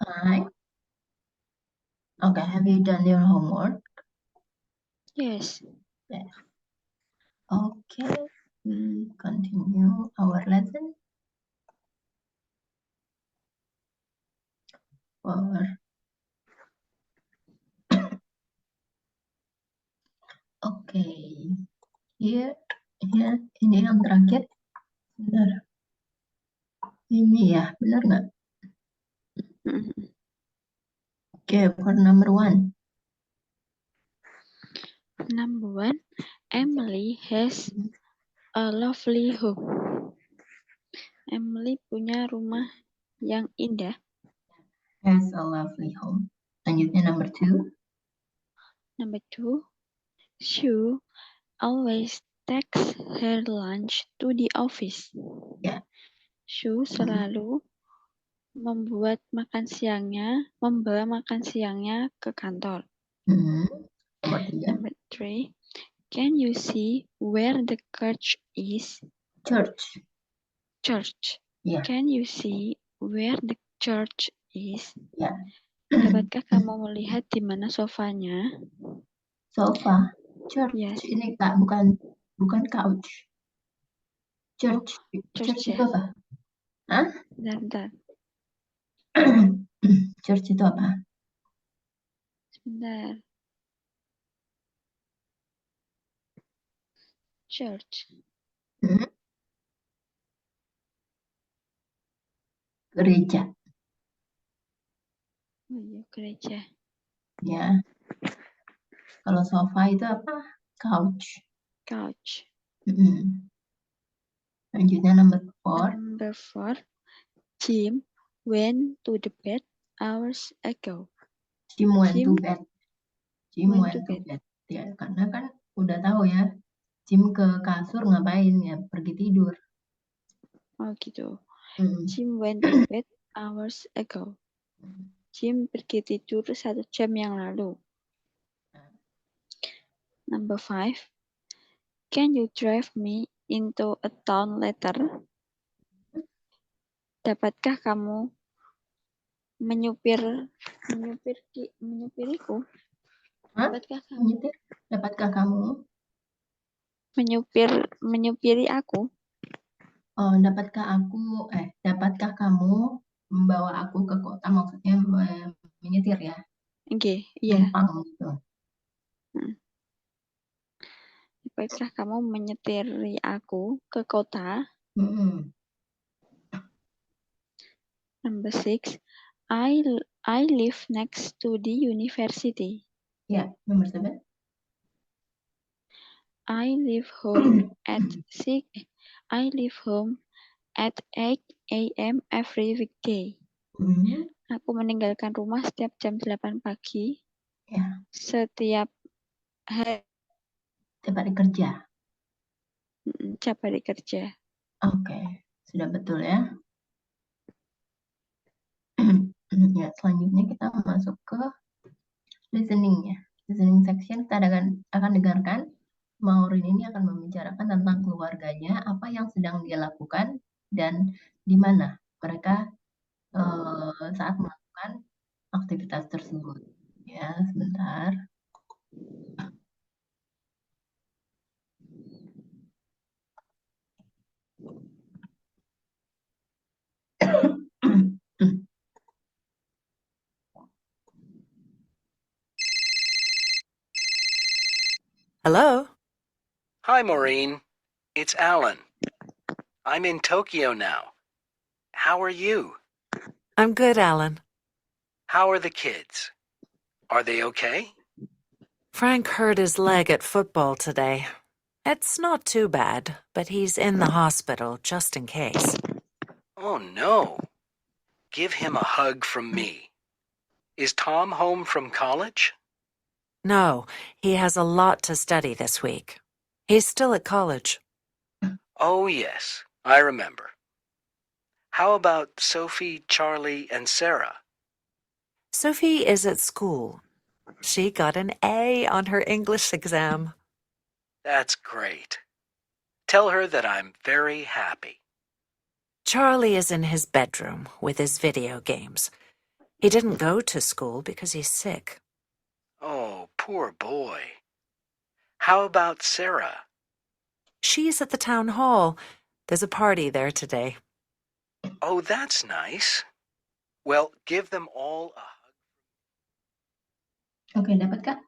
Hi. Okay, have you done your homework? Yes. Yeah. Okay, we continue our lesson. Oke, here, ini yang terakhir. Benar. Ini ya, benar nggak? Okay, for number 1. Number 1, Emily has a lovely home. Emily punya rumah yang indah. Has a lovely home. Lanjutnya number 2. Number 2, Sue always takes her lunch to the office. Ya. Sue selalu membawa makan siangnya ke kantor. Nomor 3. Number 3, can you see where the church is? Church. Ya. Can you see where the church is? Ya. Dapatkah kamu melihat di mana sofanya? Sofa. Church. Yes. Ini Kak, bukan couch. Church. Church Church itu ya. apa? Hah? Bentar. Church itu apa? Sebentar. Church. Gereja. Oh iya, gereja. Ya. Kalau sofa itu apa? Couch. Lanjutnya number 4. Number 4, Jim went to the bed hours ago. Jim went to bed. Ya, karena kan udah tahu ya. Jim ke kasur ngapain ya? Pergi tidur. Oh gitu. Jim went to bed hours ago. Jim pergi tidur 1 jam yang lalu. Number 5, can you drive me into a town later? Dapatkah kamu menyupiriku? Dapatkah kamu menyupiri aku? Oh, dapatkah kamu membawa aku ke kota, maksudnya menyetir ya? Oke, iya. Numpang gitu. Dapatkah kamu menyetiri aku ke kota? Number 6, I live next to the university. Ya, nomor 7. I leave home at 8 a.m. every weekday. Aku meninggalkan rumah setiap jam 8 pagi. Ya. Setiap hari. Setiap hari kerja. Setiap hari kerja. Oke, sudah betul ya. Ya, selanjutnya kita masuk ke listening-nya. Listening section kita akan dengarkan Maureen ini akan membicarakan tentang keluarganya, apa yang sedang dia lakukan, dan di mana mereka saat melakukan aktivitas tersebut. Ya, sebentar. Hello? Hi, Maureen. It's Alan. I'm in Tokyo now. How are you? I'm good, Alan. How are the kids? Are they okay? Frank hurt his leg at football today. It's not too bad, but he's in the hospital just in case. Oh, no. Give him a hug from me. Is Tom home from college? No, he has a lot to study this week. He's still at college. Oh, yes, I remember. How about Sophie, Charlie, and Sarah? Sophie is at school. She got an A on her English exam. That's great. Tell her that I'm very happy. Charlie is in his bedroom with his video games. He didn't go to school because he's sick. Oh, poor boy. How about Sarah? She's at the town hall. There's a party there today. Oh, that's nice. Well, give them all a hug. Oke, dapat Kak?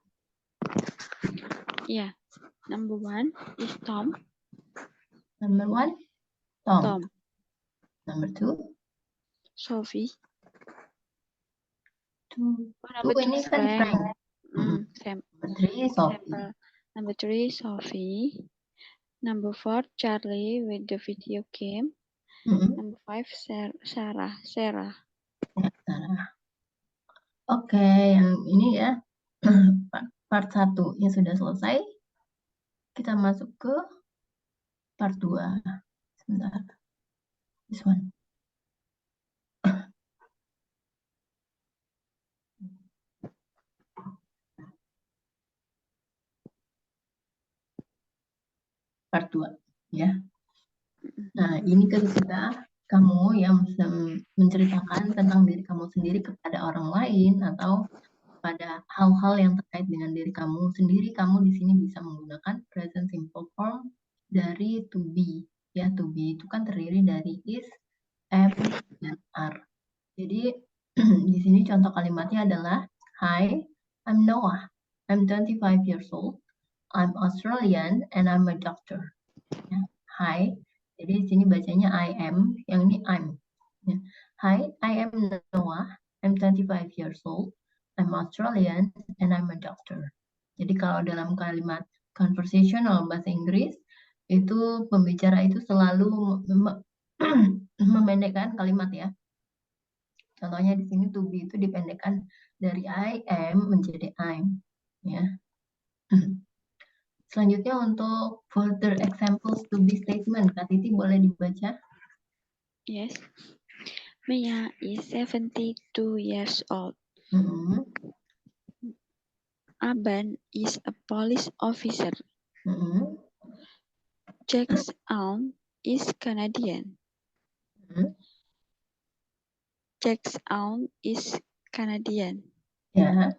Yeah. Number 1 is Tom. Number 1, Tom. Tom. Number 2, Sophie. Number 2 ini kan Frank. Number 3, Sophie. Sample. Number 3, Sophie. Number 4, Charlie with the video game. Number 5, Sarah. Ya, Sarah. Oke, yang ini ya part 1 yang sudah selesai. Kita masuk ke part 2. Sebentar. This one. Part 2 ya. Nah, ini ketika kamu yang menceritakan tentang diri kamu sendiri kepada orang lain atau pada hal-hal yang terkait dengan diri kamu sendiri, kamu di sini bisa menggunakan present simple form dari to be. Ya, to be itu kan terdiri dari is, am, dan are. Jadi di sini contoh kalimatnya adalah Hi, I'm Noah. I'm 25 years old. I'm Australian and I'm a doctor. Ya, Hi. Jadi di sini bacanya I am, yang ini I'm. Ya. Hi, I am Noah. I'm 25 years old. I'm Australian and I'm a doctor. Jadi kalau dalam kalimat conversational bahasa Inggris, itu pembicara itu selalu memendekkan kalimat ya. Contohnya di sini to be itu dipendekkan dari I am menjadi I'm. Ya. Selanjutnya untuk further examples to be statement, Kak Titi boleh dibaca? Yes. Mia is 72 years old. Aban is a police officer. Jack's aunt is Canadian. Jack's aunt is Canadian. Ya.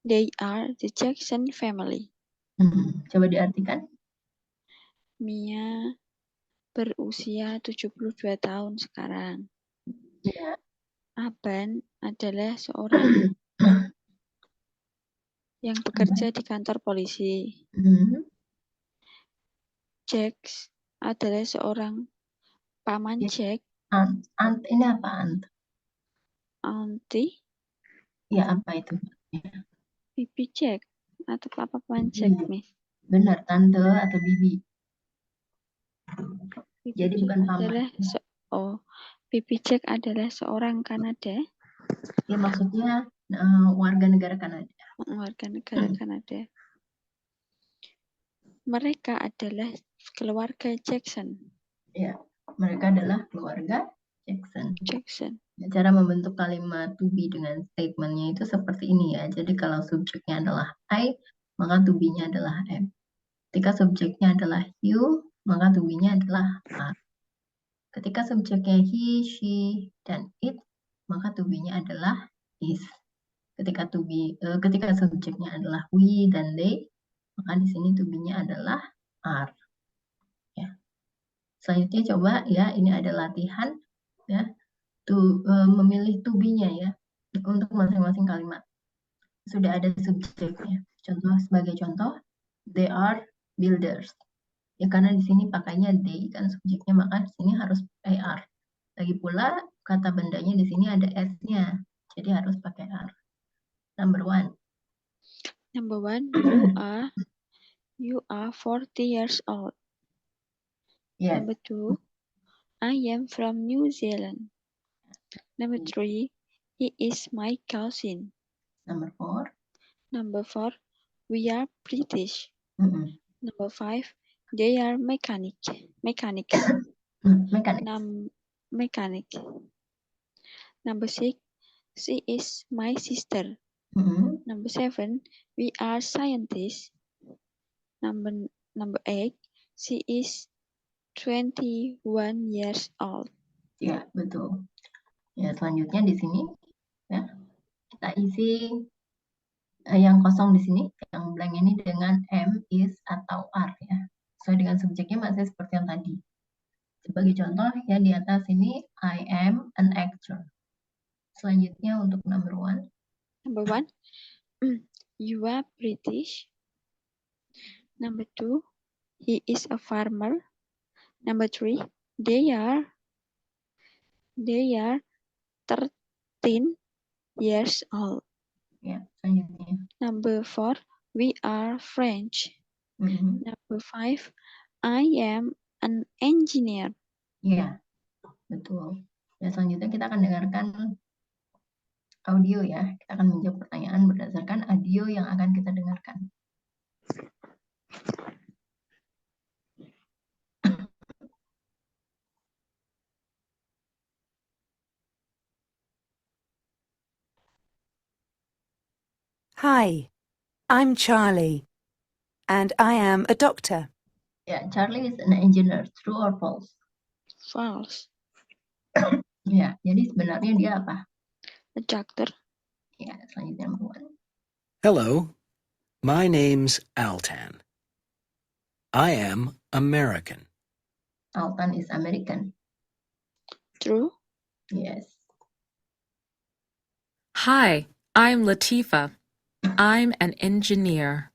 They are the Jackson family. Coba diartikan. Mia berusia 72 tahun sekarang. Ya. Aban adalah seorang yang bekerja di kantor polisi. Jack adalah seorang paman Jack. Aunt ini apa aunt? Auntie? Ya, apa itu? Bibi Jack atau papa paman Jack nih? Benar, tante atau bibi. Bibi Jadi Jack bukan paman. adalah Bibi Jack adalah seorang Kanada. Ya, maksudnya warga negara Kanada. Warga negara Kanada. Mereka adalah keluarga Jackson. Ya, mereka adalah keluarga Jackson. Cara membentuk kalimat to be dengan statementnya itu seperti ini ya. Jadi kalau subjeknya adalah I, maka to be-nya adalah am. Ketika subjeknya adalah you, maka to be-nya adalah are. Ketika subjeknya he, she, dan it, maka to be-nya adalah is. Ketika subjeknya adalah we dan they, maka di sini to be-nya adalah are. Ya. Selanjutnya coba ya, ini ada latihan ya. Memilih to be-nya ya untuk masing-masing kalimat. Sudah ada subjeknya. Sebagai contoh, they are builders. Ya karena di sini pakainya they kan subjeknya, maka di sini harus pakai are. Lagi pula kata bendanya di sini ada s-nya. Jadi harus pakai are. Number 1. Number 1, you are 40 years old. Yes. Number 2, I am from New Zealand. Number 3, he is my cousin. Number 4, we are British. Number 5, they are mechanics. Mechanic. Number 6, she is my sister. Number 7, we are scientists. Number 8, she is 21 years old. Ya, betul. Ya, selanjutnya di sini ya. isi yang kosong di sini, yang blank ini dengan am, is, atau are ya. Sesuai dengan subjeknya masih seperti yang tadi. Sebagai contoh ya di atas ini I am an actor. Selanjutnya untuk number 1. Number 1, you are British. Number 2, he is a farmer. Number 3, they are 13 years old. Ya, selanjutnya. Number 4, we are French. Mhm. Number 5, I am an engineer. Ya, betul. Ya, selanjutnya kita akan dengarkan audio ya. Kita akan menjawab pertanyaan berdasarkan audio yang akan kita dengarkan. Hi, I'm Charlie, and I am a doctor. Ya, Charlie is an engineer. True or false? False. Ya, jadi sebenarnya dia apa? A doctor. Ya, selanjutnya number 1. Hello, my name's Altan. I am American. Altan is American. True. Yes. Hi, I'm Latifa. I'm an engineer.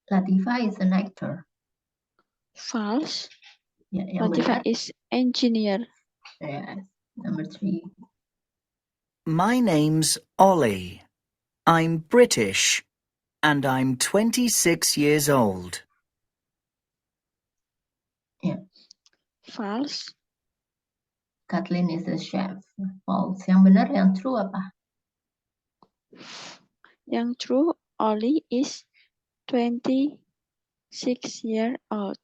Latifa is an actor. False. Ya, yang Latifa benar. is engineer. Yes. Number 3. My name's Ollie. I'm British, and I'm 26 years old. Ya, False. Kathleen is a chef. False. Yang benar, yang true apa? Yang true, Ollie is 26 years old.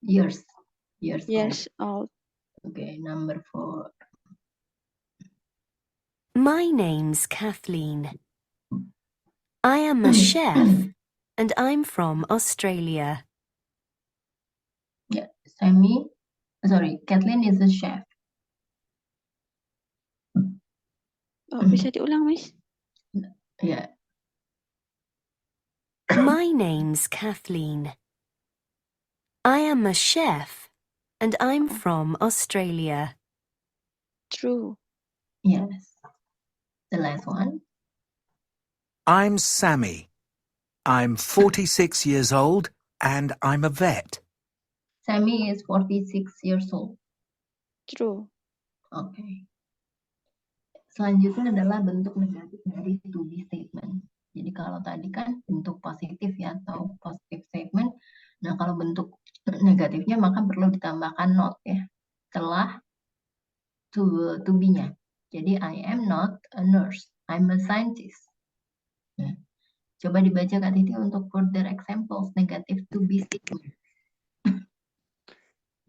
Years old. Okay, number 4. My name's Kathleen. I am a chef, and I'm from Australia. Ya, Kathleen is a chef. Oh, bisa diulang, Miss? Ya, My name's Kathleen. I am a chef, and I'm from Australia. True. yes. The last one. I'm Sammy. I'm 46 years old and I'm a vet. Sammy is 46 years old. True. Oke. Selanjutnya adalah bentuk negatif dari to be statement. Jadi kalau tadi kan bentuk positif ya atau positive statement. Nah, kalau bentuk negatifnya maka perlu ditambahkan not ya setelah to be-nya. Jadi I am not a nurse, I'm a scientist. Nah, coba dibaca Kak Titi untuk further examples negative to be statement.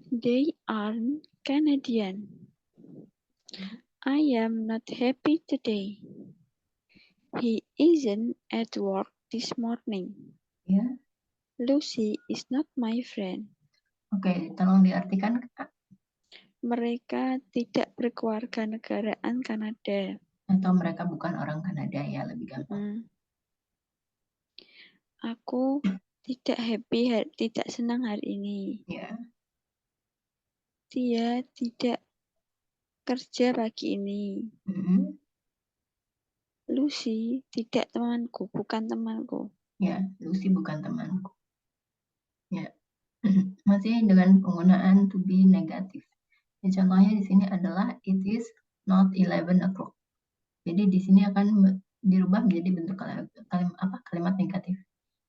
They are Canadian. I am not happy today. He isn't at work this morning. Ya. Lucy is not my friend. Oke, tolong diartikan Kak. Mereka tidak berkeluarga negaraan Kanada. Atau mereka bukan orang Kanada ya, lebih gampang. Aku tidak tidak senang hari ini. Ya. Dia tidak kerja pagi ini. Lucy tidak temanku, bukan temanku. Ya, Lucy bukan temanku. Ya. Masih dengan penggunaan to be negatif. Ya, contohnya di sini adalah it is not 11 o'clock. Jadi di sini akan dirubah menjadi bentuk kalimat negatif.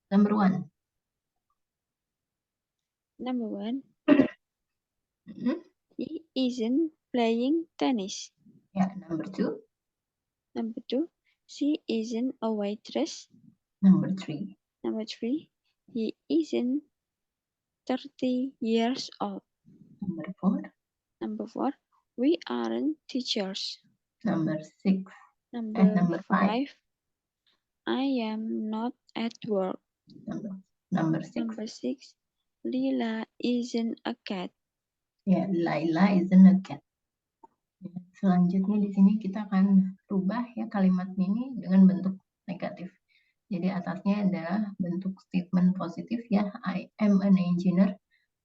Number 1. Number 1. He isn't playing tennis. Ya, number 2. Number 2. She isn't a waitress. Number 3. Number 3. He isn't 30 years old. Number 4. Number 4. We aren't teachers. Number 6. Number 5. I am not at work. Number 6. Number 6. Lila isn't a cat. Ya, Laila isn't a cat. Selanjutnya di sini kita akan rubah ya kalimat ini dengan bentuk negatif. Jadi atasnya adalah bentuk statement positif ya, I am an engineer.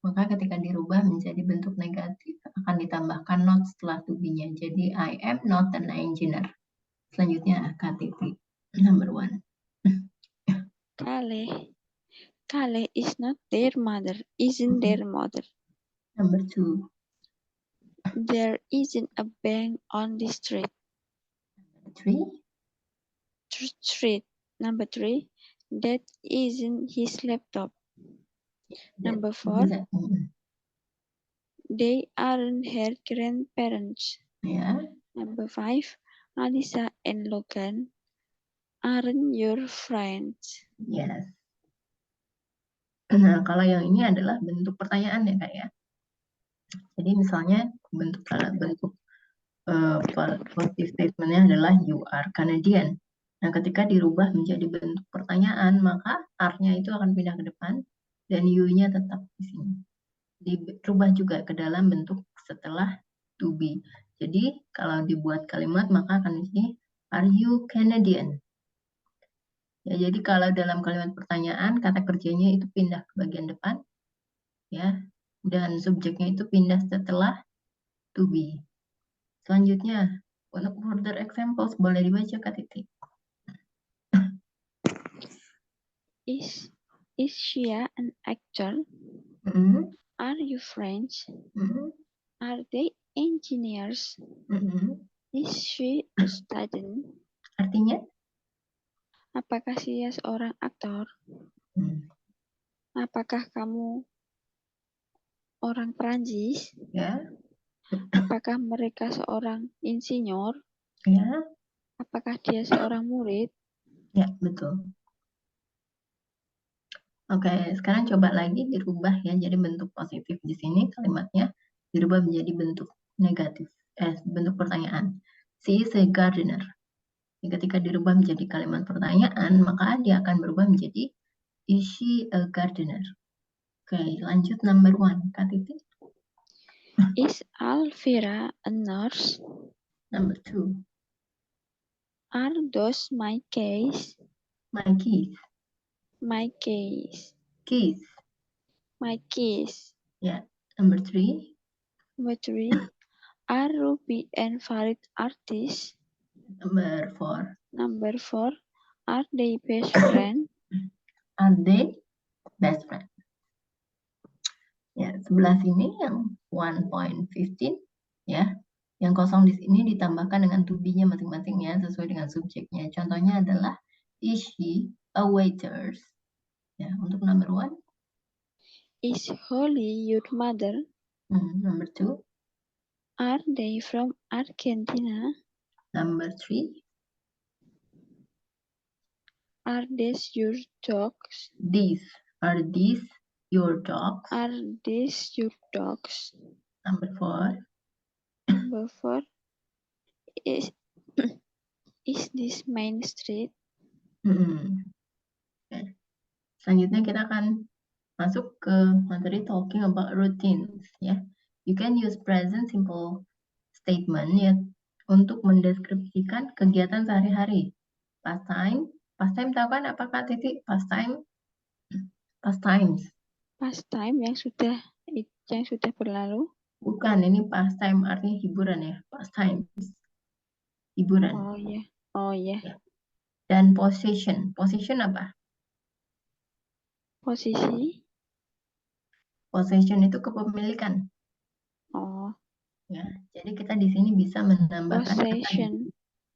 Maka ketika dirubah menjadi bentuk negatif akan ditambahkan not setelah to be-nya. Jadi I am not an engineer. Selanjutnya KTP number 1. Kale is not their mother, isn't their mother. Number 2. There isn't a bank on this street. 3. Number 3. That isn't his laptop. Number 4. They aren't her grandparents. Ya. Number 5. Alisa and Logan aren't your friends. Yes. Nah, kalau yang ini adalah bentuk pertanyaan ya Kak ya. Jadi misalnya bentuk positive statement-nya adalah you are Canadian. Nah, ketika dirubah menjadi bentuk pertanyaan, maka are-nya itu akan pindah ke depan dan you-nya tetap di sini. Dirubah juga ke dalam bentuk setelah to be. Jadi kalau dibuat kalimat maka akan di sini are you Canadian? Ya, jadi kalau dalam kalimat pertanyaan kata kerjanya itu pindah ke bagian depan ya dan subjeknya itu pindah setelah to be. Selanjutnya untuk further examples boleh dibaca Kak Titi. Is Shia an actor? Mm-hmm. Are you friends? Mm-hmm. Are they engineers? Mm-hmm. Is she a student? Artinya? Apakah dia seorang aktor? Apakah kamu orang Perancis? Ya. Apakah mereka seorang insinyur? Ya. Apakah dia seorang murid? Ya, betul. Oke, sekarang coba lagi dirubah ya jadi bentuk positif di sini kalimatnya dirubah menjadi bentuk negatif, bentuk pertanyaan. She is a gardener. Ketika dirubah menjadi kalimat pertanyaan, maka dia akan berubah menjadi is she a gardener? Oke, lanjut number 1, Kak Titi. Is Alvira a nurse? Number 2. Are those my keys? My keys. My keys. Keys. My keys. Yeah. Number 3. Number 3. Are Ruby and Farid artists? Number 4. Number 4. Are they best friends? Are they best friends? Ya, sebelah sini yang 1.15 ya. Yang kosong di sini ditambahkan dengan to be-nya masing-masing ya, sesuai dengan subjeknya. Contohnya adalah is she a waiter? Ya, untuk number 1. Is Holly your mother? Number 2. Are they from Argentina? Number 3. Are these your dogs? Are these your dogs? Are these your dogs? Number 4. Number 4. Is this Main Street? Okay. Selanjutnya kita akan masuk ke materi talking about routines ya. You can use present simple statement ya untuk mendeskripsikan kegiatan sehari-hari. Past time tahu kan apa Kak Titi? Past times. Past time yang sudah berlalu. Bukan, ini past time artinya hiburan ya. Past times. Hiburan. Oh iya. Ya. Dan possession. Possession apa? Posisi. Possession itu kepemilikan. Oh. Ya, jadi kita di sini bisa menambahkan possession.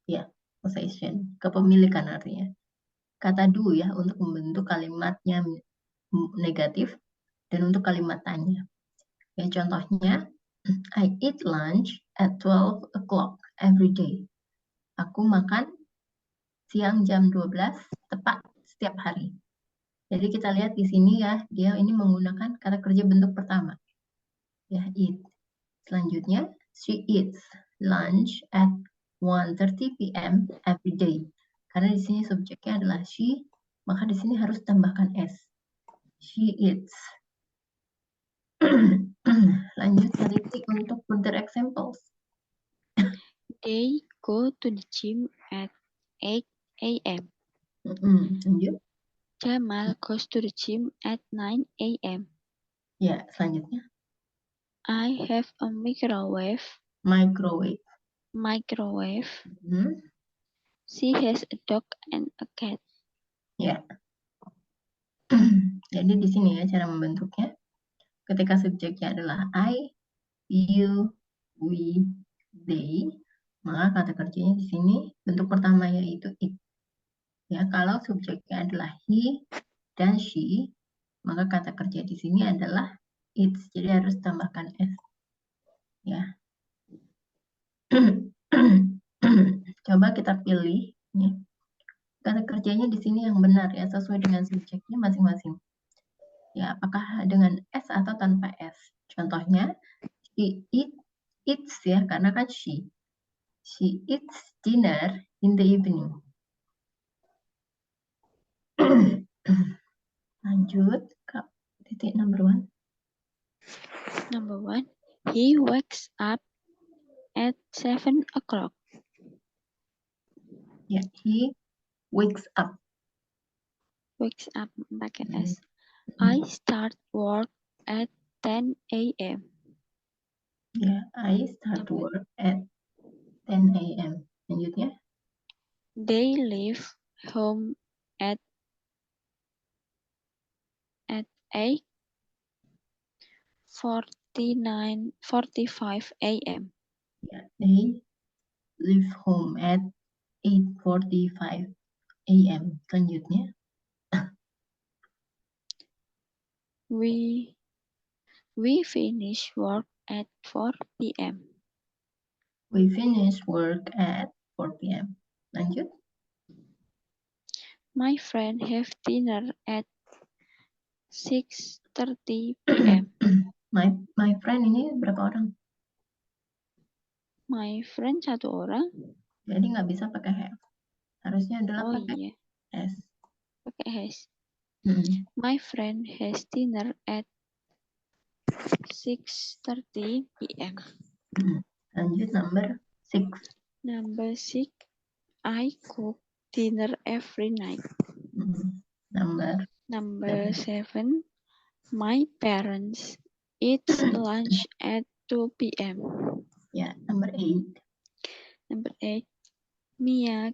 Ya, possession, kepemilikan artinya. Kata do ya untuk membentuk kalimatnya negatif dan untuk kalimat tanya. Ya, contohnya I eat lunch at 12 o'clock every day. Aku makan siang jam 12 tepat setiap hari. Jadi kita lihat di sini ya, dia ini menggunakan kata kerja bentuk pertama. Ya, eat. Selanjutnya, she eats lunch at 1:30 p.m. every day. Karena di sini subjeknya adalah she, maka di sini harus tambahkan s. She eats. Lanjut Kak Titi untuk further examples. They go to the gym at 8 a.m. Lanjut. Jamal goes to the gym at 9 a.m. Ya, selanjutnya. I have a microwave. Microwave. She has a dog and a cat. Ya. Jadi di sini ya cara membentuknya. Ketika subjeknya adalah I, you, we, they, maka kata kerjanya di sini bentuk pertama yaitu it. Ya, kalau subjeknya adalah he dan she, maka kata kerja di sini adalah its. Jadi harus tambahkan s. Ya. Coba kita pilih ya. Kata kerjanya di sini yang benar ya, sesuai dengan subjeknya masing-masing. Ya, apakah dengan s atau tanpa s? Contohnya she eats ya, karena kan she eats dinner in the evening. Lanjut ke titik number 1. Number 1, he wakes up at 7 o'clock. Ya, he wakes up. Wakes up pakai S. I start work at 10 a.m. Ya, I start work at 10 a.m. Lanjutnya. They leave home at 8:45 a.m. Ya, they leave home at 8:45 a.m. Selanjutnya. We finish work at 4 p.m. We finish work at 4 p.m. Lanjut. My friend have dinner at 6:30 p.m. My friend ini berapa orang? My friend 1 orang. Jadi nggak bisa pakai have. Harusnya adalah Oh pakai iya, has. pakai has. Mm. My friend has dinner at 6:30 p.m. Lanjut number 6. Number 6, I cook dinner every night. Number 7, my parents eat lunch at 2 p.m. Ya, number 8. Number 8, Mia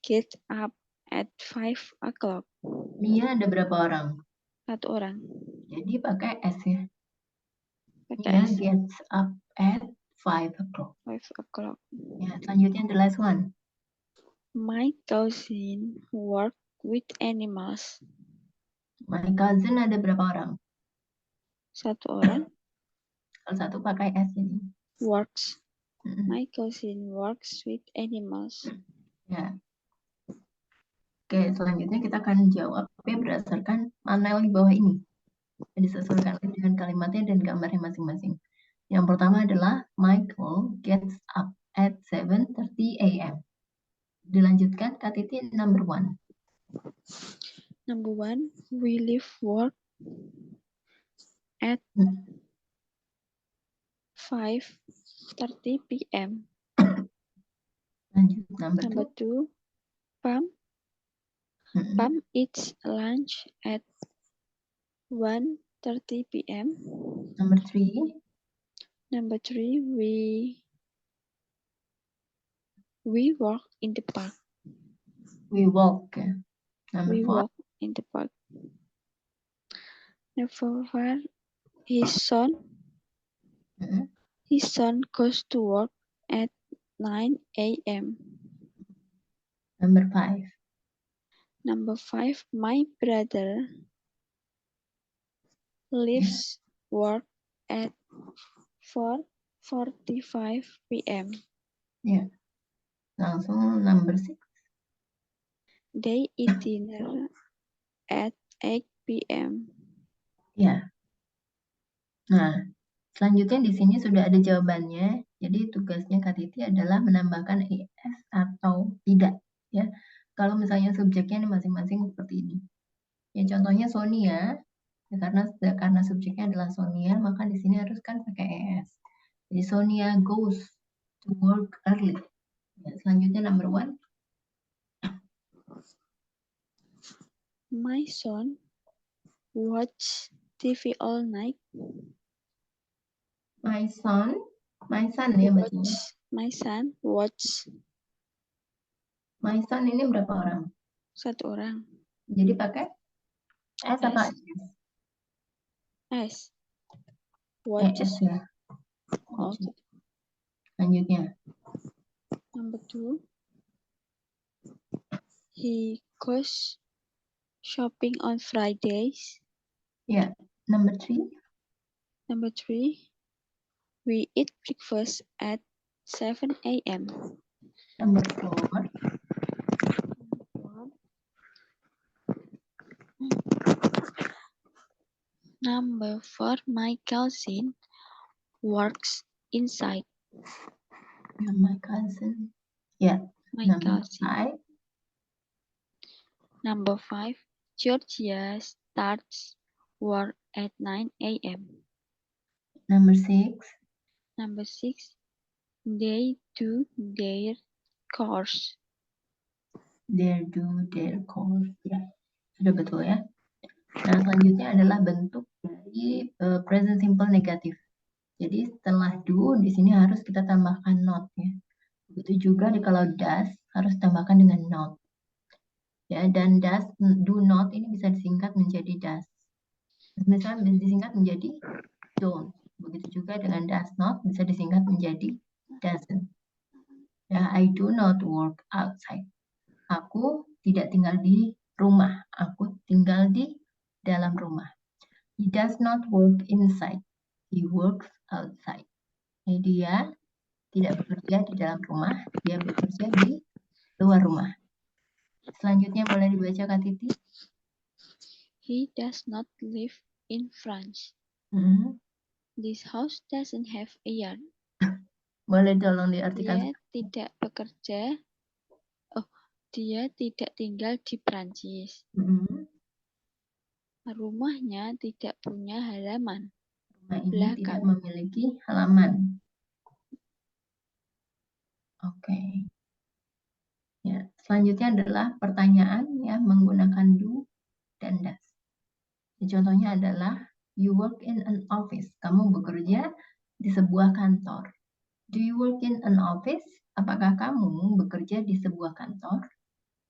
get up at 5 o'clock. Mia ada berapa orang? 1 orang. Jadi pakai S ya. Pakai Mia S. gets up at 5 o'clock. 5 o'clock. Ya, selanjutnya the last one. My cousin work with animals. My cousin ada berapa orang? 1 orang. Kalau satu pakai S ini. Works. My cousin works with animals. Ya. Oke, selanjutnya kita akan jawab berdasarkan panel di bawah ini. Disesuaikan dengan kalimatnya dan gambarnya masing-masing. Yang pertama adalah Michael gets up at 7:30 a.m. Dilanjutkan ke titik number 1. Number 1, we leave work at 5:30 p.m. Lanjut number 2, Pam eats lunch at 1:30 p.m. Number 3. Number 3, we walk in the park. We walk. Number 4. Walk in the park. Number 4, his son goes to work at 9 a.m. Number 5. Number 5, my brother leaves work at 4:45 p.m. Ya. Langsung number 6. They eat dinner at 8 p.m. Ya. Nah, selanjutnya di sini sudah ada jawabannya. Jadi tugasnya Kak Titi adalah menambahkan es atau tidak. Ya. Kalau misalnya subjeknya ini masing-masing seperti ini. Ya, contohnya Sonia. Ya, karena subjeknya adalah Sonia, maka di sini harus kan pakai es. Jadi Sonia goes to work early. Ya, selanjutnya number 1. My son watch TV all night. My son ya bacanya. My son watch. My son ini berapa orang? 1 orang. Jadi pakai S apa S. S? S. S Watches. ya. Oh, gitu. Selanjutnya. Number 2. He goes shopping on Fridays. Ya, number 3. Number 3. We eat breakfast at 7 a.m. Number 4. Number 4. My cousin works inside. Ya, my cousin. Ya, My number cousin. 5. Number 5. Georgia starts work at 9 a.m. Number 6. Number 6. They do their course. They do their course. Ya, sudah betul ya. Nah, selanjutnya adalah bentuk dari present simple negatif. Jadi setelah do di sini harus kita tambahkan not ya. Begitu juga kalau does harus tambahkan dengan not. Ya, dan does, do not ini bisa disingkat menjadi does. Misalnya disingkat menjadi don't. Begitu juga dengan does not bisa disingkat menjadi doesn't. Ya, I do not work outside. Aku tidak tinggal di rumah. Aku tinggal di dalam rumah. He does not work inside. He works outside. Jadi dia tidak bekerja di dalam rumah, dia bekerja di luar rumah. Selanjutnya boleh dibaca Kak Titi. He does not live in France. This house doesn't have a yard. Boleh tolong diartikan. Dia tidak bekerja. Dia tidak tinggal di Prancis. Rumahnya tidak punya halaman. Rumah ini Belakang. tidak memiliki halaman. Oke. Ya, selanjutnya adalah pertanyaan ya menggunakan do dan does. Ya, contohnya adalah you work in an office. Kamu bekerja di sebuah kantor. Do you work in an office? Apakah kamu bekerja di sebuah kantor?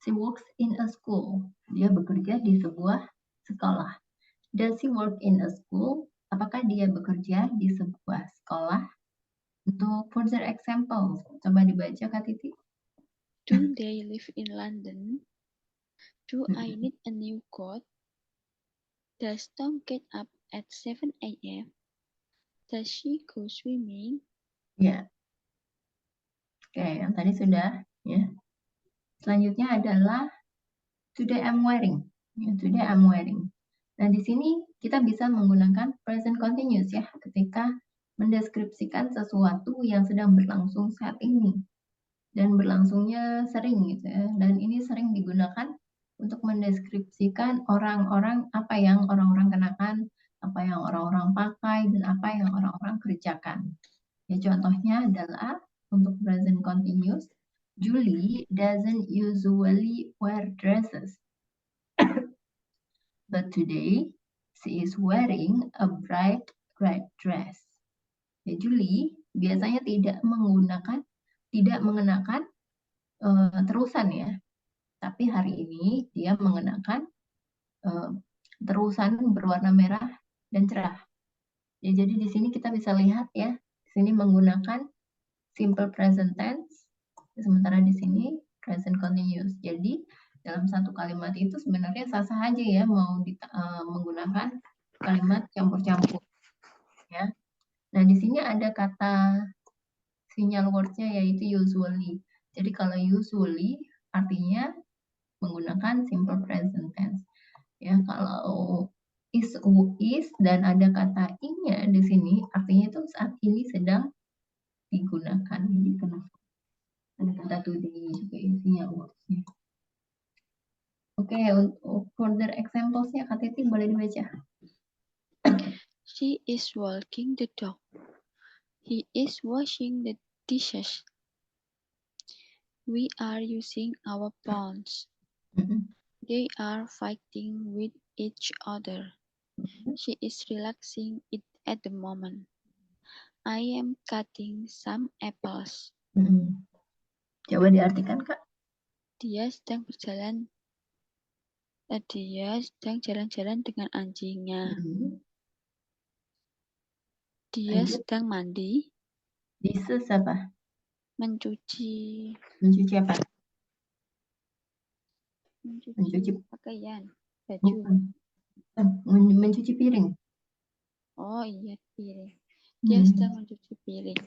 She works in a school. Dia bekerja di sebuah sekolah. Does he work in a school? Apakah dia bekerja di sebuah sekolah? Untuk further example, coba dibaca Kak Titi. Do they live in London? Do I need a new coat? Does Tom get up at 7 a.m.? Does she go swimming? Ya. Oke, yang tadi sudah ya. Selanjutnya adalah today I'm wearing. Ya, today I'm wearing. Nah, di sini kita bisa menggunakan present continuous ya ketika mendeskripsikan sesuatu yang sedang berlangsung saat ini. Dan berlangsungnya sering gitu ya. Dan ini sering digunakan untuk mendeskripsikan orang-orang, apa yang orang-orang kenakan, apa yang orang-orang pakai, dan apa yang orang-orang kerjakan. Ya, contohnya adalah untuk present continuous, Julie doesn't usually wear dresses. But today, she is wearing a bright red dress. Ya, Julie biasanya tidak mengenakan terusan ya. Tapi hari ini dia mengenakan terusan berwarna merah dan cerah. Ya, jadi di sini kita bisa lihat ya, di sini menggunakan simple present tense, sementara di sini present continuous. Jadi dalam satu kalimat itu sebenarnya sah-sah aja ya mau menggunakan kalimat campur-campur. Ya. Nah, di sini ada kata sinyal words-nya yaitu usually. Jadi kalau usually artinya menggunakan simple present tense. Ya, kalau is dan ada kata ing-nya di sini artinya itu saat ini sedang digunakan. Jadi kenapa? Ada kata to be juga isinya words-nya. Oke, untuk further examples-nya Kak Titi boleh dibaca. She is walking the dog. He is washing the dishes. We are using our phones. Mm-mm. They are fighting with each other. She is relaxing it at the moment. I am cutting some apples. Mm-mm. Coba diartikan, Kak. Dia sedang jalan-jalan dengan anjingnya. Mm-mm. Dia Lanjut. sedang mandi, Dieses apa? mencuci Mencuci apa? Mencuci pakaian, baju. bukan. Mencuci piring. Oh iya, piring. Dia sedang mencuci piring.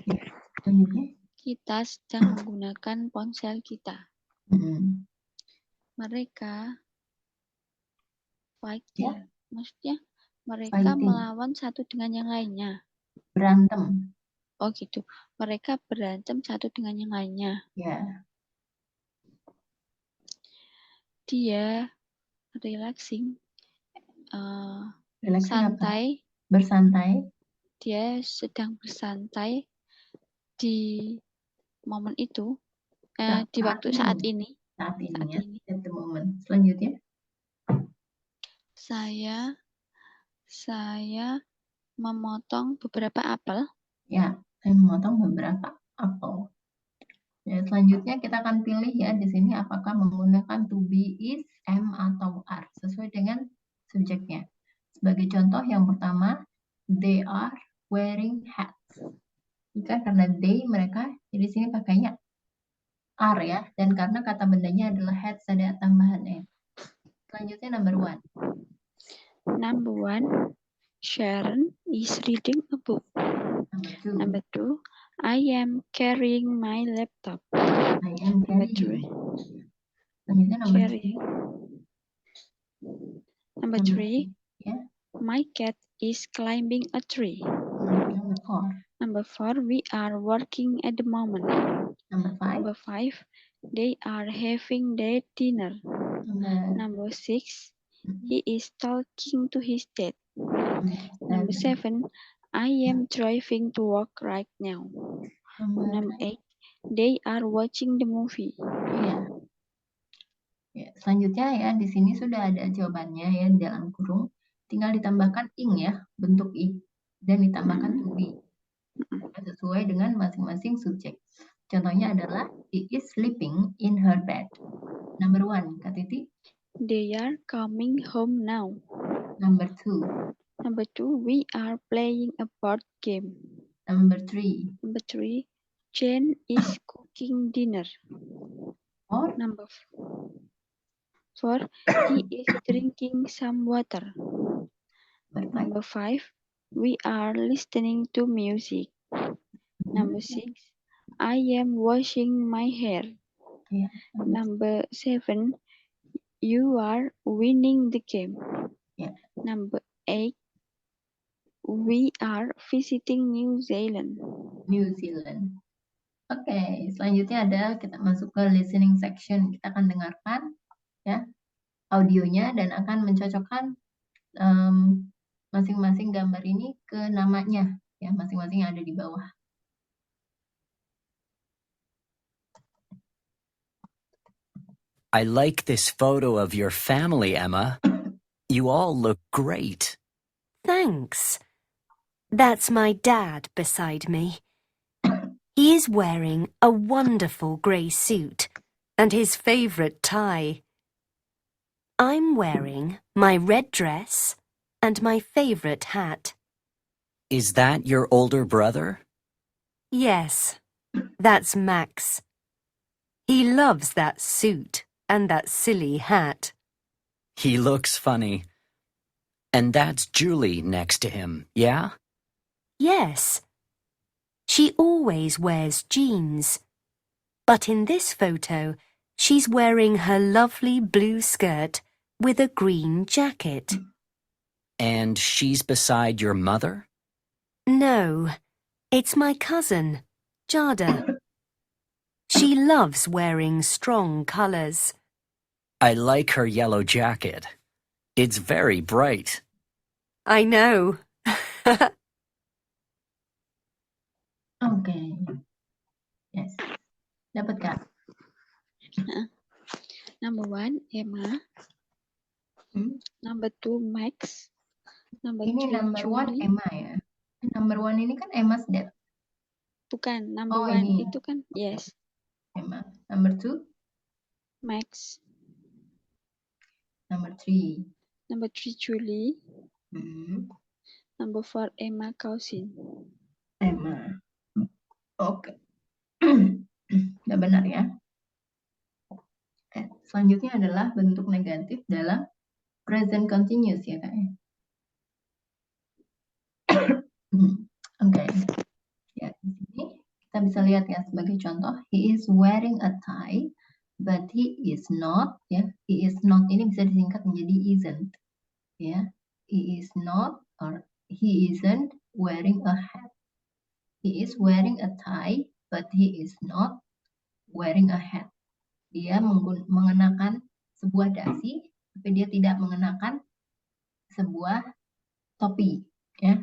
Ya. Lanjutnya. Kita sedang menggunakan ponsel kita. Mm-mm. Mereka fighting. Ya. Maksudnya mereka Fighting. melawan satu dengan yang lainnya. Berantem. Oh gitu. Mereka berantem satu dengan yang lainnya. Ya. Dia relaxing, Relaxing apa? santai. Bersantai. Dia sedang bersantai di momen itu, di waktu saat ini. Saat ini Saat ya. ini. At the moment. Selanjutnya. Saya memotong beberapa apel. Ya, saya memotong beberapa apel. Ya, selanjutnya kita akan pilih ya di sini apakah menggunakan to be, is, am, atau are sesuai dengan subjeknya. Sebagai contoh yang pertama, they are wearing hats. Jika karena they mereka, jadi sini pakainya are ya, dan karena kata bendanya adalah hats ada tambahan e. Selanjutnya number one. Number one, Sharon is reading a book. Number two, I am carrying my laptop. I am Number carrying. three, Selanjutnya number three. Number three, ya. my cat is climbing a tree. Number four. Number four, we are working at the moment. Number five. Number five, they are having their dinner. Number six, he is talking to his dad. Number seven, I am driving to work right now. Number eight, they are watching the movie. Ya. Ya, selanjutnya ya di sini sudah ada jawabannya ya di dalam kurung. Tinggal ditambahkan ing ya, bentuk i dan ditambahkan to be. Sesuai dengan masing-masing subjek. Contohnya adalah he is sleeping in her bed. Number one, Kak Titi. They are coming home now. Number two. Number two, we are playing a board game. Number three. Number three, Jane is cooking dinner. Or Number four, he is drinking some water. Number five, we are listening to music. Number six, I am washing my hair. ya. Number seven, you are winning the game. Ya. Number eight, we are visiting New Zealand. New Zealand. Oke, selanjutnya ada kita masuk ke listening section. Kita akan dengarkan ya audionya dan akan mencocokkan masing-masing gambar ini ke namanya ya masing-masing yang ada di bawah. I like this photo of your family, Emma. You all look great. Thanks. That's my dad beside me. He is wearing a wonderful grey suit and his favourite tie. I'm wearing my red dress and my favourite hat. Is that your older brother? Yes, that's Max. He loves that suit and that silly hat. He looks funny. And that's Julie next to him, yeah? Yes. She always wears jeans. But in this photo, she's wearing her lovely blue skirt with a green jacket. And she's beside your mother? No, it's my cousin, Jada. She loves wearing strong colours. I like her yellow jacket. It's very bright. I know. Dapat Kak? Number 1, Emma. Number 2, Max. Number Ini 3, number 1 Julie. Emma ya. Number 1 ini kan Emma's dad. Bukan, number Oh, 1 ini. itu kan, yes, Emma. Number 2, Max. number 3. Number 3, Julie. Hmm. Number 4, Emma cousin. Emma. Oke. Udah benar ya. Selanjutnya adalah bentuk negatif dalam present continuous ya Kak. Oke. Ya, di sini kita bisa lihat ya sebagai contoh, he is wearing a tie, but he is not. Ya, he is not ini bisa disingkat menjadi isn't. Ya, he is not or he isn't wearing a hat. He is wearing a tie, but he is not wearing a hat. Dia mengenakan sebuah dasi, tapi dia tidak mengenakan sebuah topi. Ya.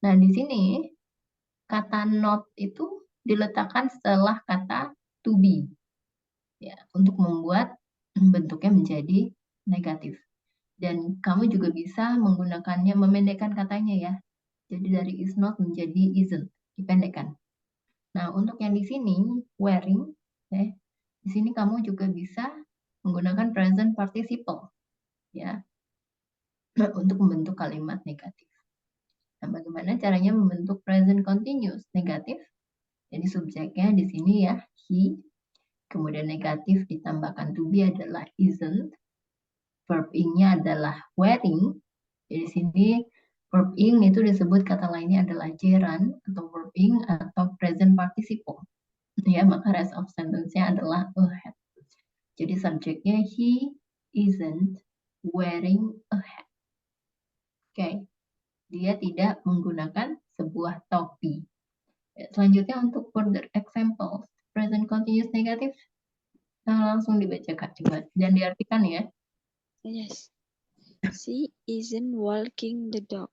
Nah, di sini kata not itu diletakkan setelah kata to be. Ya, untuk membuat bentuknya menjadi negatif. Dan kamu juga bisa menggunakannya, memendekkan katanya ya. Jadi dari is not menjadi isn't, dipendekkan. Nah, untuk yang di sini, wearing, ya, di sini kamu juga bisa menggunakan present participle, ya, untuk membentuk kalimat negatif. Nah, bagaimana caranya membentuk present continuous negatif? Jadi subjeknya di sini ya, he, kemudian negatif ditambahkan to be adalah isn't, verb ing-nya adalah wearing. Jadi di sini verb ing itu disebut kata lainnya adalah gerund atau verb ing atau present participle. Ya, maka rest of sentence-nya adalah a hat. Jadi subjeknya he isn't wearing a hat. Oke. Dia tidak menggunakan sebuah topi. Selanjutnya untuk further example, present continuous negatif, langsung dibaca Kak coba dan diartikan ya. Yes. She isn't walking the dog.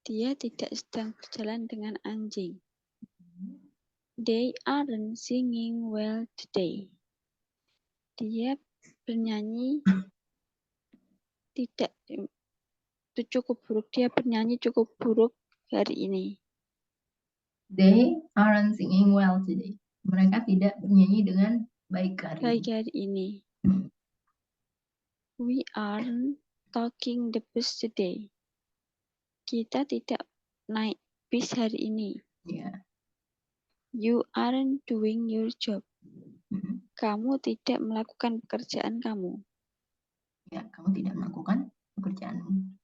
Dia tidak sedang berjalan dengan anjing. They aren't singing well today. Dia bernyanyi tidak cukup buruk. Dia bernyanyi cukup buruk hari ini. They aren't singing well today. Mereka tidak bernyanyi dengan baik hari ini. We aren't taking the bus today. Kita tidak naik bis hari ini. Yeah. You aren't doing your job. Kamu tidak melakukan pekerjaan kamu. Ya, kamu tidak melakukan pekerjaanmu.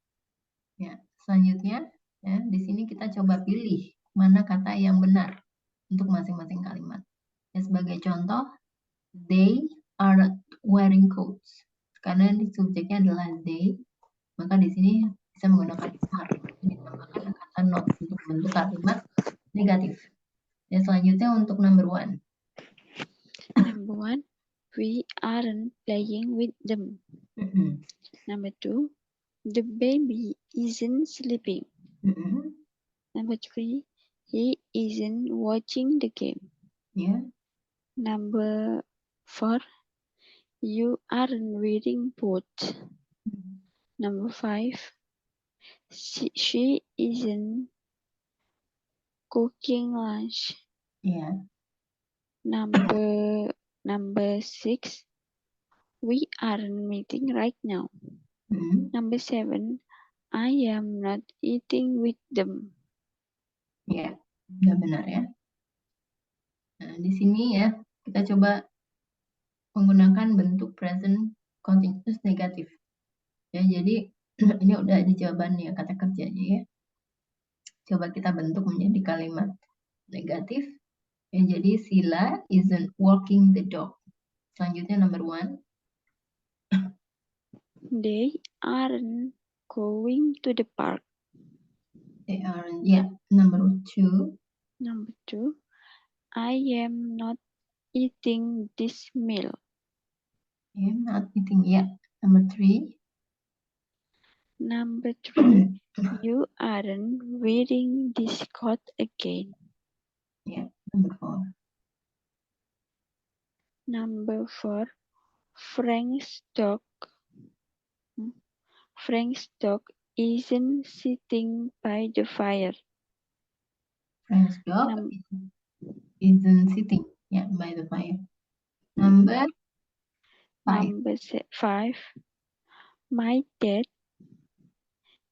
Ya, selanjutnya ya, di sini kita coba pilih mana kata yang benar untuk masing-masing kalimat. Ya, sebagai contoh, they are wearing coats. Karena di subjeknya adalah they, maka di sini bisa menggunakan are. Ditambahkan kata not untuk membentuk kalimat negatif. Dan selanjutnya untuk number 1. Number 1, we aren't playing with them. Number 2, the baby isn't sleeping. Number 3, he isn't watching the game. Yeah. Number 4, you aren't wearing boots. Number 5, she isn't cooking lunch. Yeah. Number 6, we aren't meeting right now. Number 7, I am not eating with them. Ya, sudah benar ya. Nah, di sini ya, kita coba menggunakan bentuk present continuous negatif. Ya, jadi ini udah ada jawabannya kata kerjanya ya. Coba kita bentuk menjadi kalimat negatif. Ya, jadi Sila isn't walking the dog. Selanjutnya number 1. They aren't going to the park. They aren't, yeah. Number 2. Number 2, I am not eating this meal. I am not eating, yeah. Number 3. Number 3, you aren't wearing this coat again. Yeah. Number 4. Number 4, Frank's dog isn't sitting by the fire. Frank's dog Num- isn't sitting by the fire. Number 5. Number 5, my dad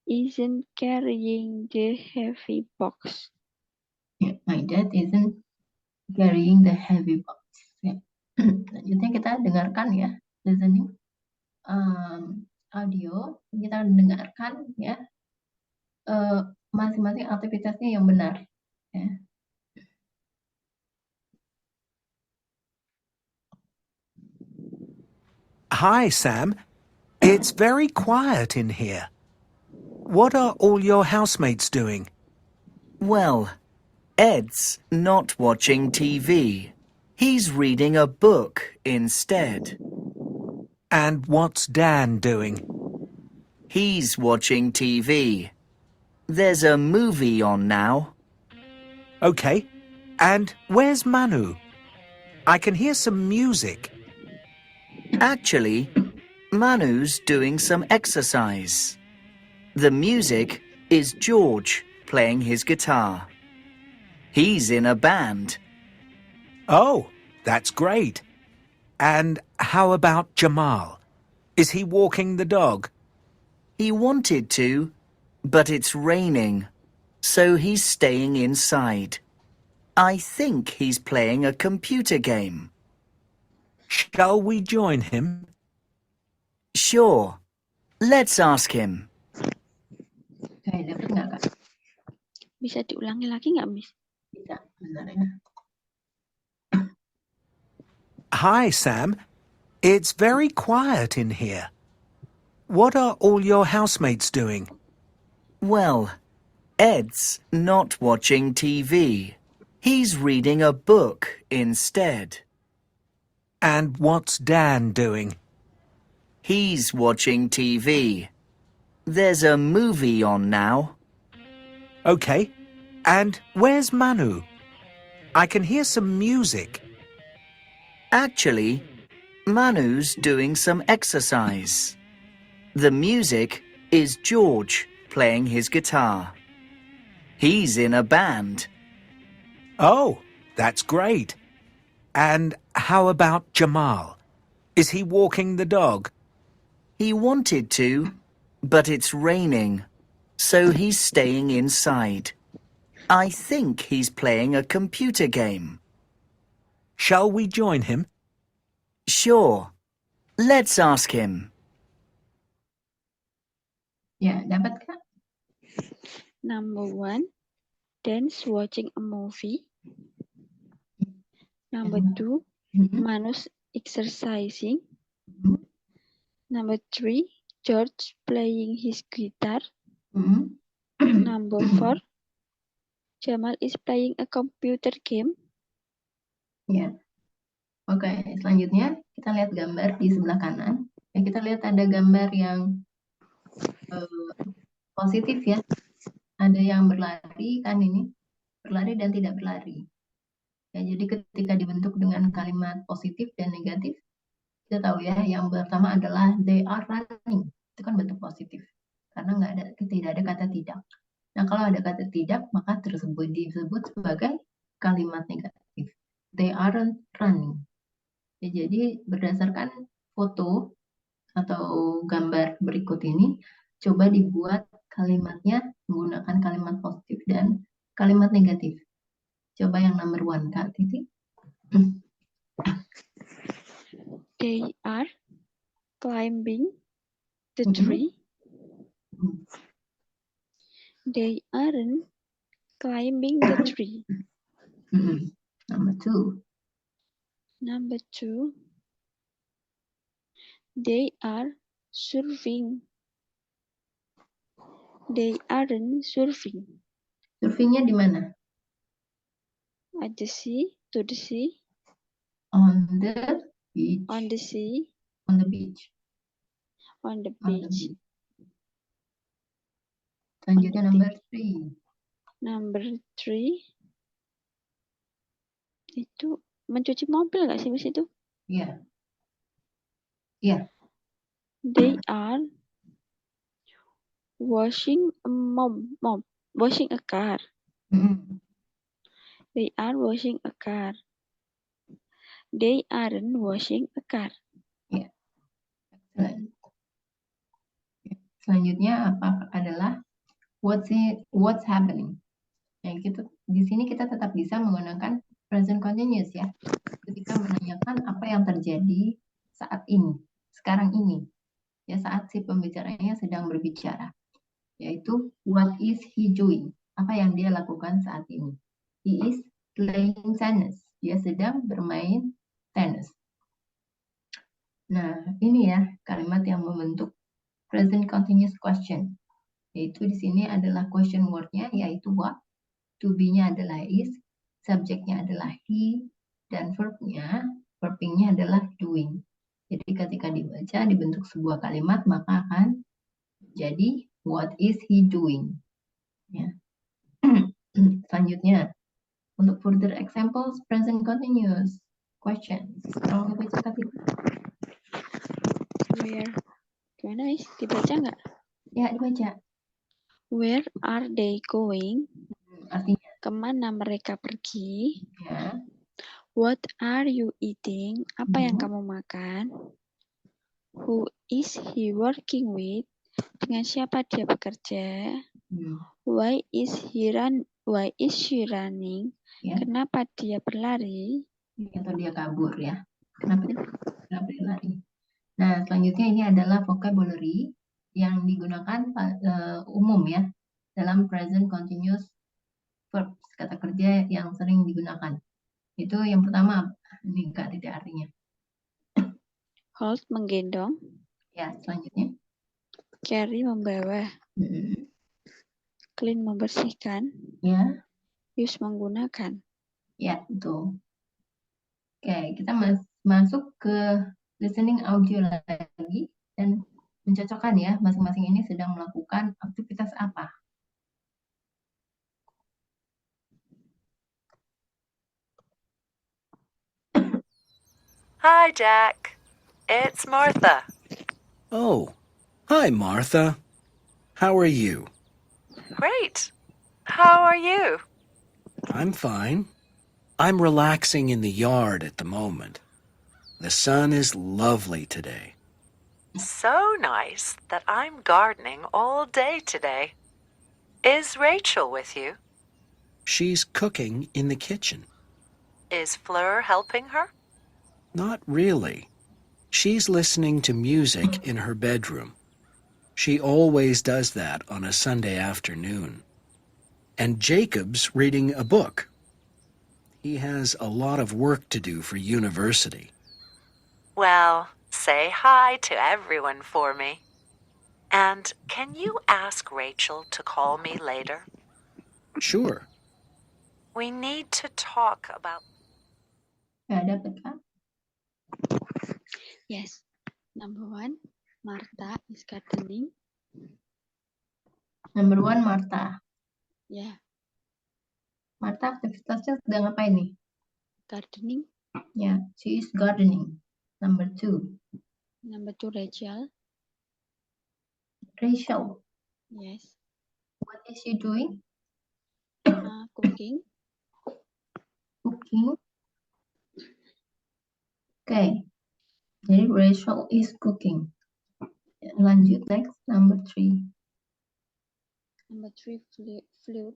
isn't carrying the heavy box. My dad isn't carrying the heavy box. Selanjutnya kita dengarkan ya, listening audio. Kita dengarkan ya masing-masing aktivitasnya yang benar. Ya. Hi, Sam. It's very quiet in here. What are all your housemates doing? Well, Ed's not watching TV. He's reading a book instead. And what's Dan doing? He's watching TV. There's a movie on now. Okay. And where's Manu? I can hear some music. Actually, Manu's doing some exercise. The music is George playing his guitar. He's in a band. Oh, that's great. And how about Jamal? Is he walking the dog? He wanted to, but it's raining, so he's staying inside. I think he's playing a computer game. Shall we join him? Sure. Let's ask him. Oke, dapat nggak Kak? Bisa diulangi lagi nggak, Miss? Bisa, benar ya. Hi, Sam. It's very quiet in here. What are all your housemates doing? Well, Ed's not watching TV. He's reading a book instead. And what's Dan doing? He's watching TV. There's a movie on now. Okay. And where's Manu? I can hear some music. Actually, Manu's doing some exercise. The music is George playing his guitar. He's in a band. Oh, that's great. And how about Jamal? Is he walking the dog? He wanted to, but it's raining, so he's staying inside. I think he's playing a computer game. Shall we join him? Sure. Let's ask him. Ya, dapat Kak? Number 1, Dan's watching a movie. Number 2, Manu's exercising. Number 3, George playing his guitar. Number 4, Jamal is playing a computer game. Ya. Oke, selanjutnya kita lihat gambar di sebelah kanan. Ya, kita lihat ada gambar yang positif ya. Ada yang berlari kan ini, berlari dan tidak berlari. Ya, jadi ketika dibentuk dengan kalimat positif dan negatif, kita tahu ya, yang pertama adalah they are running. Itu kan bentuk positif. Karena tidak ada kata tidak. Nah, kalau ada kata tidak, maka disebut sebagai kalimat negatif. They aren't running. Ya, jadi berdasarkan foto atau gambar berikut ini, coba dibuat kalimatnya menggunakan kalimat positif dan kalimat negatif. Coba yang nomor 1, Kak Titi. They are climbing the tree. They aren't climbing the tree. Number 2. Number 2, they are surfing. They aren't surfing. Surfingnya di mana? At the sea, to the sea, On the beach. on the sea, On the beach. on the On the beach. beach. Selanjutnya number 3. Number 3, itu mencuci mobil nggak sih Miss itu? Yeah. Yeah. They are washing washing a car. Mm-mm. They are washing a car. They aren't washing a car. Yeah. Excellent. Selanjutnya adalah what's happening. Nah, di sini kita tetap bisa menggunakan present continuous ya. Ketika menanyakan apa yang terjadi saat ini, sekarang ini. Ya, saat si pembicaranya sedang berbicara. Yaitu what is he doing? Apa yang dia lakukan saat ini? He is playing tennis. Dia sedang bermain tenis. Nah, ini ya kalimat yang membentuk present continuous question. Yaitu di sini adalah question word-nya yaitu what, to be-nya adalah is, subject-nya adalah he, dan verbing-nya adalah doing. Jadi ketika dibaca dibentuk sebuah kalimat maka akan jadi what is he doing? Ya. Selanjutnya, untuk further examples present continuous questions. Tolong dibaca tadi. Where? Gimana guys? Dibaca nggak? Ya, dibaca. Where are they going? Artinya, Kemana mereka pergi? ya. What are you eating? Apa yang kamu makan? Who is he working with? Dengan siapa dia bekerja? Why is she running? Ya. Kenapa dia berlari? Atau dia kabur ya. Kenapa dia lari? Nah, selanjutnya ini adalah vocabulary yang digunakan umum ya dalam present continuous verbs, kata kerja yang sering digunakan. Itu yang pertama, ini enggak tidak artinya. Hold menggendong. Ya, selanjutnya. Carry membawa. Clean membersihkan. Ya. Use menggunakan. Ya, betul. Oke, kita masuk ke listening audio lagi dan mencocokkan ya masing-masing ini sedang melakukan aktivitas apa. Hi, Jack. It's Martha. Oh, hi, Martha. How are you? Great. How are you? I'm fine. I'm relaxing in the yard at the moment. The sun is lovely today. So nice that I'm gardening all day today. Is Rachel with you? She's cooking in the kitchen. Is Fleur helping her? Not really. She's listening to music in her bedroom. She always does that on a Sunday afternoon. And Jacob's reading a book. He has a lot of work to do for university. Well, say hi to everyone for me. And can you ask Rachel to call me later? Sure. We need to talk about... Ya, dapat kan? Yes. Number 1, Martha is gardening. Number 1, Martha. Ya, Martha aktivitasnya sedang ngapain nih? gardening. Ya, she is gardening. Number 2. Number 2, Rachel. Rachel. Yes. What is she doing? Cooking. Cooking. Okay. Jadi Rachel is cooking. Lanjut next, number 3. Number 3, Fleur.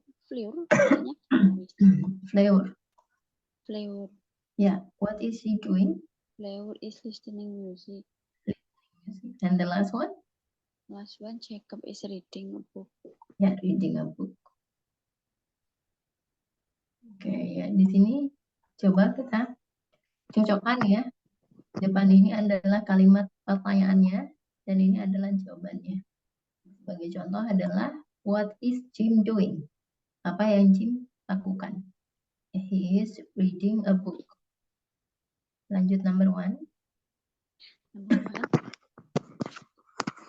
Flower. Fleur. Yeah, what is she doing? Fleur is listening music. And the last one? Last one, Jacob is reading a book. Yeah, reading a book. Oke, ya di sini coba kita cocokkan ya. Depan ini adalah kalimat pertanyaannya dan ini adalah jawabannya. Sebagai contoh adalah what is Jim doing? Apa yang Jim lakukan? He is reading a book. Lanjut number 1. Number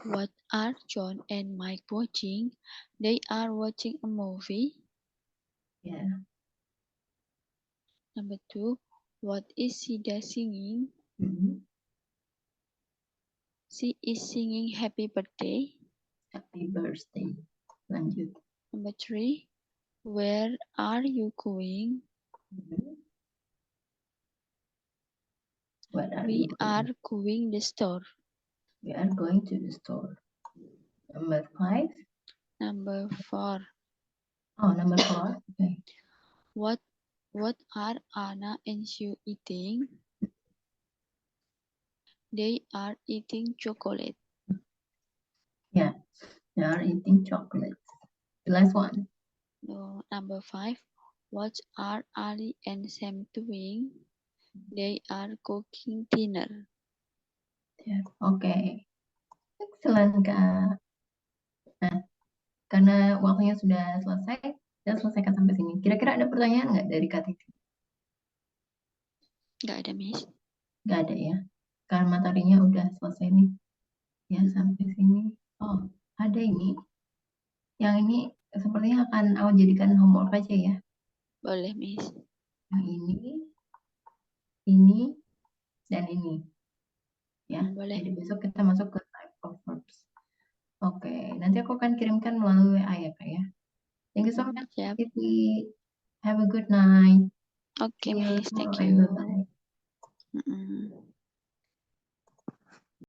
1. What are John and Mike watching? They are watching a movie. Yeah. Number 2. What is Sida singing? She is singing happy birthday. Happy birthday. Lanjut. Number 3. Where are you going? What are We you are going? going the store. We are going to the store. Number 5. Number 4. Oh, number 4. Okay. What are Anna and Sue eating? They are eating chocolate. Yeah, they are eating chocolates. The last one. Number 5. What are Ali and Sam doing? They are cooking dinner. Yeah. Oke. Excellent, Kak. Nah, karena waktunya sudah selesai, kita selesaikan sampai sini. Kira-kira ada pertanyaan nggak dari Kak Titi? Nggak ada, Miss. Nggak ada ya. Karena materinya udah selesai nih. Ya, sampai sini. Oh, ada ini. Yang ini sepertinya akan aku jadikan homework aja ya. Boleh, Miss. Yang ini, dan ini. Ya, Boleh. jadi besok kita masuk ke type of verbs. Oke, nanti aku akan kirimkan melalui WA ya, Kak ya. Thank you so much, Siap. Titi. Have a good night. Oke, See you Miss. Thank tomorrow and you. bye-bye. Mm-mm.